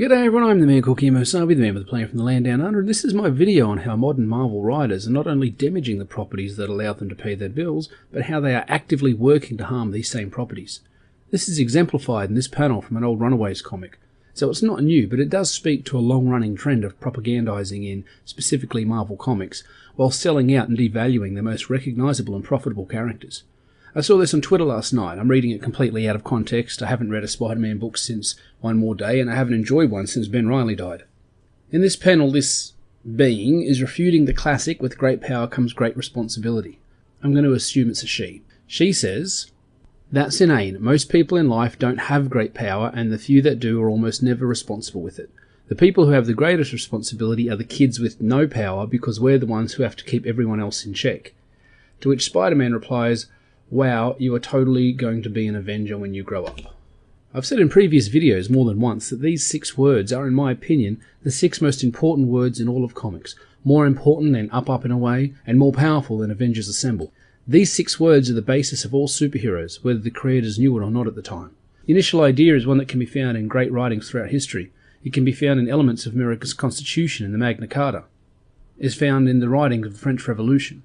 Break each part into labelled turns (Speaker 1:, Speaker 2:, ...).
Speaker 1: G'day everyone, I'm the man called Kemosabe, the man with the plan from the land down under, and this is my video on how modern Marvel writers are not only damaging the properties that allow them to pay their bills, but how they are actively working to harm these same properties. This is exemplified in this panel from an old Runaways comic. So it's not new, but it does speak to a long-running trend of propagandizing in, specifically Marvel comics, while selling out and devaluing their most recognizable and profitable characters. I saw this on Twitter last night. I'm reading it completely out of context. I haven't read a Spider-Man book since One More Day, and I haven't enjoyed one since Ben Reilly died. In this panel, this being is refuting the classic, with great power comes great responsibility. I'm going to assume it's a she. She says, "That's inane. Most people in life don't have great power, and the few that do are almost never responsible with it. The people who have the greatest responsibility are the kids with no power, because we're the ones who have to keep everyone else in check." To which Spider-Man replies, "Wow, you are totally going to be an Avenger when you grow up." I've said in previous videos more than once that these 6 words are, in my opinion, the 6 most important words in all of comics. More important than Up, Up and Away, and more powerful than Avengers Assemble. These 6 words are the basis of all superheroes, whether the creators knew it or not at the time. The initial idea is one that can be found in great writings throughout history. It can be found in elements of America's Constitution and the Magna Carta. It is found in the writings of the French Revolution.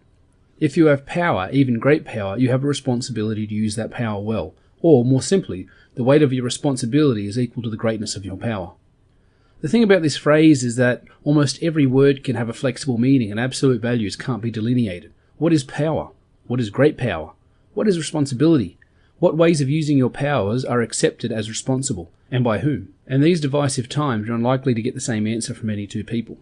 Speaker 1: If you have power, even great power, you have a responsibility to use that power well. Or, more simply, the weight of your responsibility is equal to the greatness of your power. The thing about this phrase is that almost every word can have a flexible meaning and absolute values can't be delineated. What is power? What is great power? What is responsibility? What ways of using your powers are accepted as responsible, and by whom? And these divisive times are unlikely to get the same answer from any two people.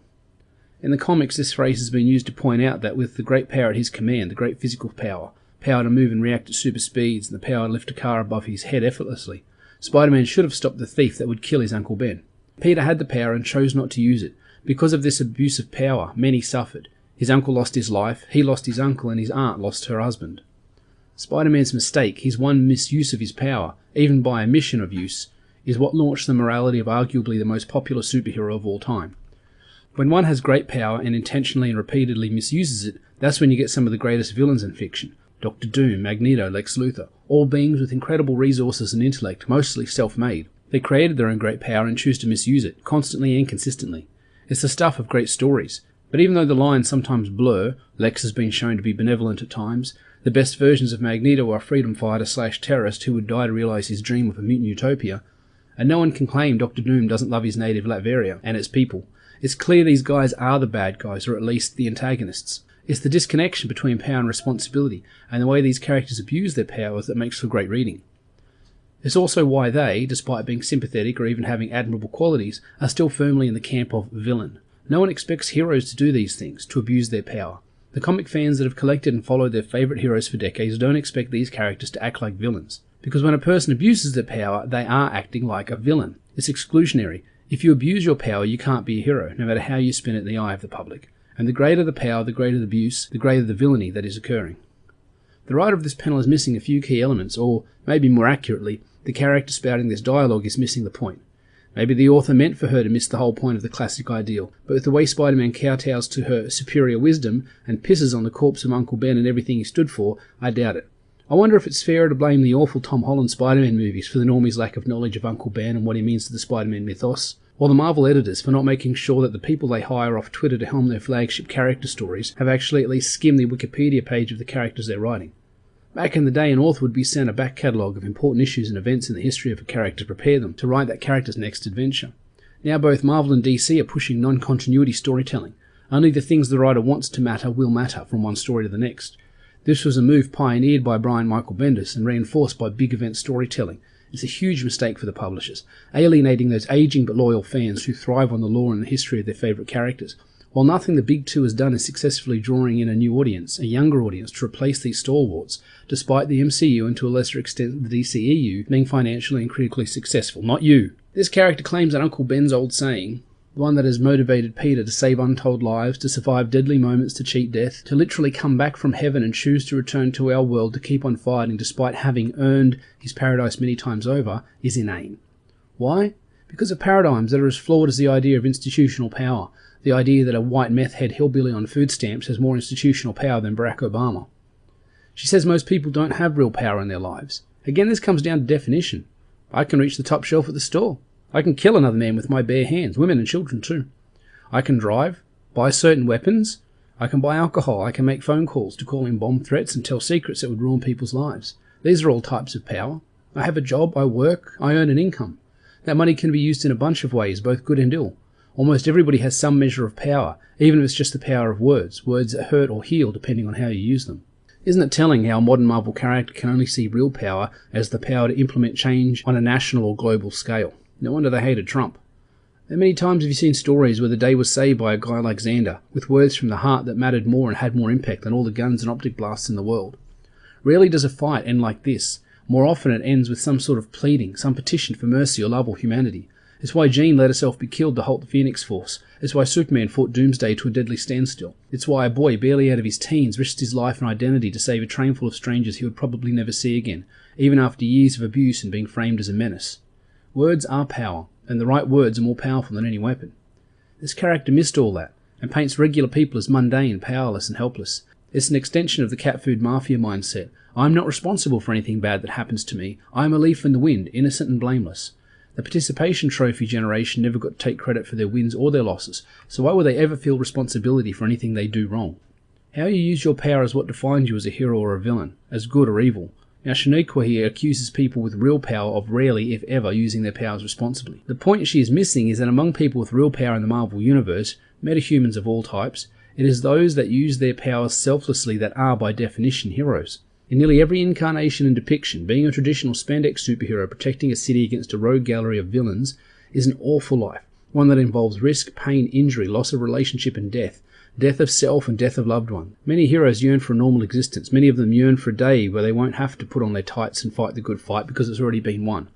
Speaker 1: In the comics, this phrase has been used to point out that with the great power at his command, the great physical power, power to move and react at super speeds, and the power to lift a car above his head effortlessly, Spider-Man should have stopped the thief that would kill his Uncle Ben. Peter had the power and chose not to use it. Because of this abuse of power, many suffered. His uncle lost his life, he lost his uncle, and his aunt lost her husband. Spider-Man's mistake, his one misuse of his power, even by omission of use, is what launched the morality of arguably the most popular superhero of all time. When one has great power and intentionally and repeatedly misuses it, that's when you get some of the greatest villains in fiction. Dr. Doom, Magneto, Lex Luthor, all beings with incredible resources and intellect, mostly self-made. They created their own great power and choose to misuse it, constantly and consistently. It's the stuff of great stories. But even though the lines sometimes blur, Lex has been shown to be benevolent at times, the best versions of Magneto are a freedom fighter/terrorist who would die to realise his dream of a mutant utopia, and no one can claim Dr. Doom doesn't love his native Latveria and its people. It's clear these guys are the bad guys, or at least the antagonists. It's the disconnection between power and responsibility, and the way these characters abuse their powers that makes for great reading. It's also why they, despite being sympathetic or even having admirable qualities, are still firmly in the camp of villain. No one expects heroes to do these things, to abuse their power. The comic fans that have collected and followed their favourite heroes for decades don't expect these characters to act like villains. Because when a person abuses their power, they are acting like a villain. It's exclusionary. If you abuse your power, you can't be a hero, no matter how you spin it in the eye of the public. And the greater the power, the greater the abuse, the greater the villainy that is occurring. The writer of this panel is missing a few key elements, or, maybe more accurately, the character spouting this dialogue is missing the point. Maybe the author meant for her to miss the whole point of the classic ideal, but with the way Spider-Man kowtows to her superior wisdom and pisses on the corpse of Uncle Ben and everything he stood for, I doubt it. I wonder if it's fairer to blame the awful Tom Holland Spider-Man movies for the normies' lack of knowledge of Uncle Ben and what he means to the Spider-Man mythos, or the Marvel editors for not making sure that the people they hire off Twitter to helm their flagship character stories have actually at least skimmed the Wikipedia page of the characters they're writing. Back in the day, an author would be sent a back catalogue of important issues and events in the history of a character to prepare them to write that character's next adventure. Now both Marvel and DC are pushing non-continuity storytelling. Only the things the writer wants to matter will matter from one story to the next. This was a move pioneered by Brian Michael Bendis and reinforced by big event storytelling. It's a huge mistake for the publishers, alienating those aging but loyal fans who thrive on the lore and the history of their favourite characters. While nothing the Big Two has done is successfully drawing in a new audience, a younger audience, to replace these stalwarts, despite the MCU and to a lesser extent the DCEU being financially and critically successful. Not you. This character claims that Uncle Ben's old saying, the one that has motivated Peter to save untold lives, to survive deadly moments, to cheat death, to literally come back from heaven and choose to return to our world to keep on fighting despite having earned his paradise many times over, is inane. Why? Because of paradigms that are as flawed as the idea of institutional power, the idea that a white meth head hillbilly on food stamps has more institutional power than Barack Obama. She says most people don't have real power in their lives. Again, this comes down to definition. I can reach the top shelf at the store. I can kill another man with my bare hands, women and children too. I can drive, buy certain weapons, I can buy alcohol, I can make phone calls to call in bomb threats and tell secrets that would ruin people's lives. These are all types of power. I have a job, I work, I earn an income. That money can be used in a bunch of ways, both good and ill. Almost everybody has some measure of power, even if it's just the power of words, words that hurt or heal depending on how you use them. Isn't it telling how a modern Marvel character can only see real power as the power to implement change on a national or global scale? No wonder they hated Trump. How many times have you seen stories where the day was saved by a guy like Xander, with words from the heart that mattered more and had more impact than all the guns and optic blasts in the world? Rarely does a fight end like this. More often it ends with some sort of pleading, some petition for mercy or love or humanity. It's why Jean let herself be killed to halt the Phoenix Force. It's why Superman fought Doomsday to a deadly standstill. It's why a boy barely out of his teens risked his life and identity to save a train full of strangers he would probably never see again, even after years of abuse and being framed as a menace. Words are power, and the right words are more powerful than any weapon. This character missed all that, and paints regular people as mundane, powerless and helpless. It's an extension of the cat food mafia mindset. I'm not responsible for anything bad that happens to me. I am a leaf in the wind, innocent and blameless. The participation trophy generation never got to take credit for their wins or their losses, so why would they ever feel responsibility for anything they do wrong? How you use your power is what defines you as a hero or a villain, as good or evil. Now Shaniqua here accuses people with real power of rarely, if ever, using their powers responsibly. The point she is missing is that among people with real power in the Marvel Universe, metahumans of all types, it is those that use their powers selflessly that are, by definition, heroes. In nearly every incarnation and depiction, being a traditional spandex superhero protecting a city against a rogue gallery of villains is an awful life, one that involves risk, pain, injury, loss of relationship and death, death of self and death of loved one. Many heroes yearn for a normal existence. Many of them yearn for a day where they won't have to put on their tights and fight the good fight because it's already been won.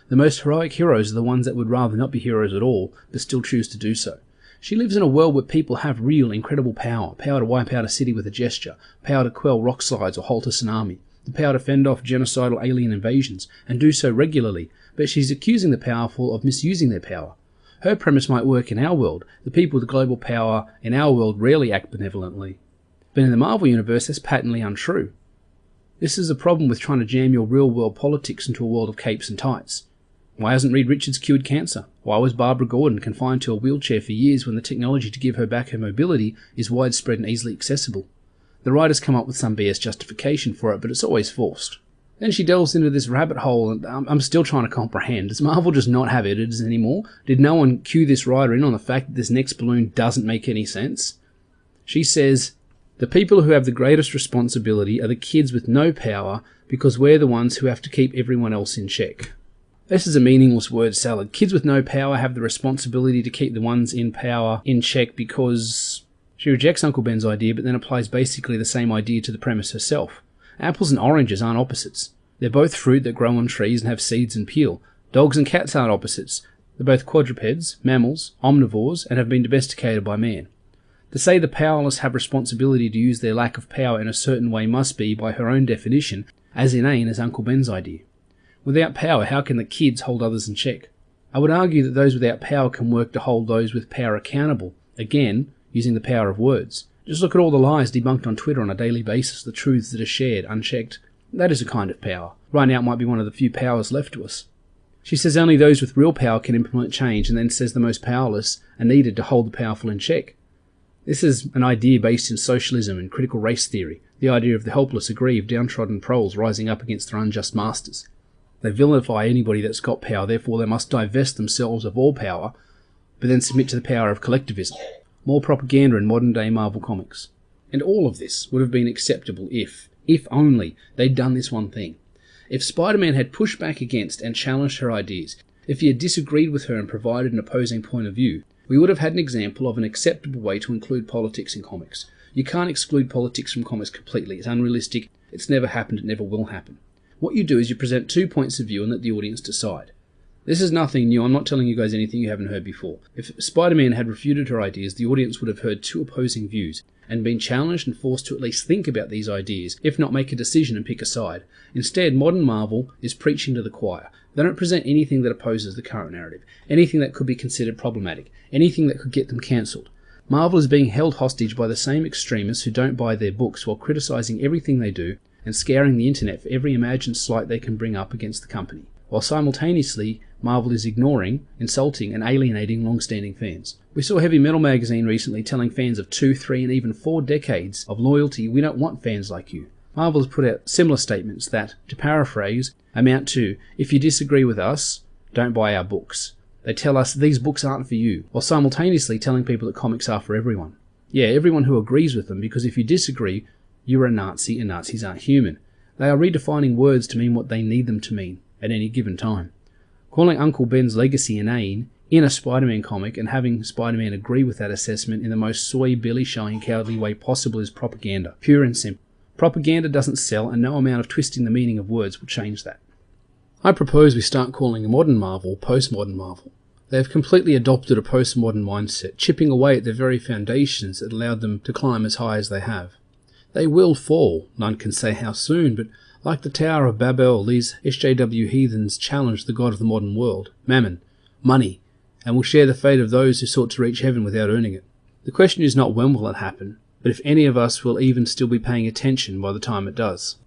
Speaker 1: The most heroic heroes are the ones that would rather not be heroes at all, but still choose to do so. She lives in a world where people have real, incredible power. Power to wipe out a city with a gesture. Power to quell rock slides or halt a tsunami. The power to fend off genocidal alien invasions, and do so regularly. But she's accusing the powerful of misusing their power. Her premise might work in our world. The people with global power in our world rarely act benevolently. But in the Marvel Universe, that's patently untrue. This is a problem with trying to jam your real-world politics into a world of capes and tights. Why hasn't Reed Richards cured cancer? Why was Barbara Gordon confined to a wheelchair for years when the technology to give her back her mobility is widespread and easily accessible? The writers come up with some BS justification for it, but it's always forced. Then she delves into this rabbit hole, and I'm still trying to comprehend. Does Marvel just not have editors anymore? Did no one cue this writer in on the fact that this next balloon doesn't make any sense? She says, the people who have the greatest responsibility are the kids with no power because we're the ones who have to keep everyone else in check. This is a meaningless word salad. Kids with no power have the responsibility to keep the ones in power in check because... She rejects Uncle Ben's idea, but then applies basically the same idea to the premise herself. Apples and oranges aren't opposites. They're both fruit that grow on trees and have seeds and peel. Dogs and cats aren't opposites. They're both quadrupeds, mammals, omnivores, and have been domesticated by man. To say the powerless have responsibility to use their lack of power in a certain way must be, by her own definition, as inane as Uncle Ben's idea. Without power, how can the kids hold others in check? I would argue that those without power can work to hold those with power accountable, again, using the power of words. Just look at all the lies debunked on Twitter on a daily basis, the truths that are shared, unchecked. That is a kind of power. Right now it might be one of the few powers left to us. She says only those with real power can implement change, and then says the most powerless are needed to hold the powerful in check. This is an idea based in socialism and critical race theory, the idea of the helpless, aggrieved, downtrodden proles rising up against their unjust masters. They vilify anybody that's got power, therefore they must divest themselves of all power, but then submit to the power of collectivism. More propaganda in modern-day Marvel comics. And all of this would have been acceptable if only, they'd done this one thing. If Spider-Man had pushed back against and challenged her ideas, if he had disagreed with her and provided an opposing point of view, we would have had an example of an acceptable way to include politics in comics. You can't exclude politics from comics completely. It's unrealistic. It's never happened. It never will happen. What you do is you present two points of view and let the audience decide. This is nothing new. I'm not telling you guys anything you haven't heard before. If Spider-Man had refuted her ideas, the audience would have heard two opposing views and been challenged and forced to at least think about these ideas, if not make a decision and pick a side. Instead, modern Marvel is preaching to the choir. They don't present anything that opposes the current narrative, anything that could be considered problematic, anything that could get them cancelled. Marvel is being held hostage by the same extremists who don't buy their books while criticising everything they do and scouring the internet for every imagined slight they can bring up against the company, while simultaneously Marvel is ignoring, insulting, and alienating long-standing fans. We saw Heavy Metal magazine recently telling fans of 2, 3, and even 4 decades of loyalty, "We don't want fans like you." Marvel has put out similar statements that, to paraphrase, amount to, "If you disagree with us, don't buy our books." They tell us these books aren't for you, while simultaneously telling people that comics are for everyone. Yeah, everyone who agrees with them, because if you disagree, you're a Nazi and Nazis aren't human. They are redefining words to mean what they need them to mean at any given time. Calling Uncle Ben's legacy inane in a Spider-Man comic and having Spider-Man agree with that assessment in the most soy, billy-showing, cowardly way possible is propaganda, pure and simple. Propaganda doesn't sell, and no amount of twisting the meaning of words will change that. I propose we start calling modern Marvel Post-Modern Marvel. They have completely adopted a postmodern mindset, chipping away at the very foundations that allowed them to climb as high as they have. They will fall, none can say how soon, but like the Tower of Babel, these SJW heathens challenge the god of the modern world, Mammon, money, and will share the fate of those who sought to reach heaven without earning it. The question is not when will it happen, but if any of us will even still be paying attention by the time it does.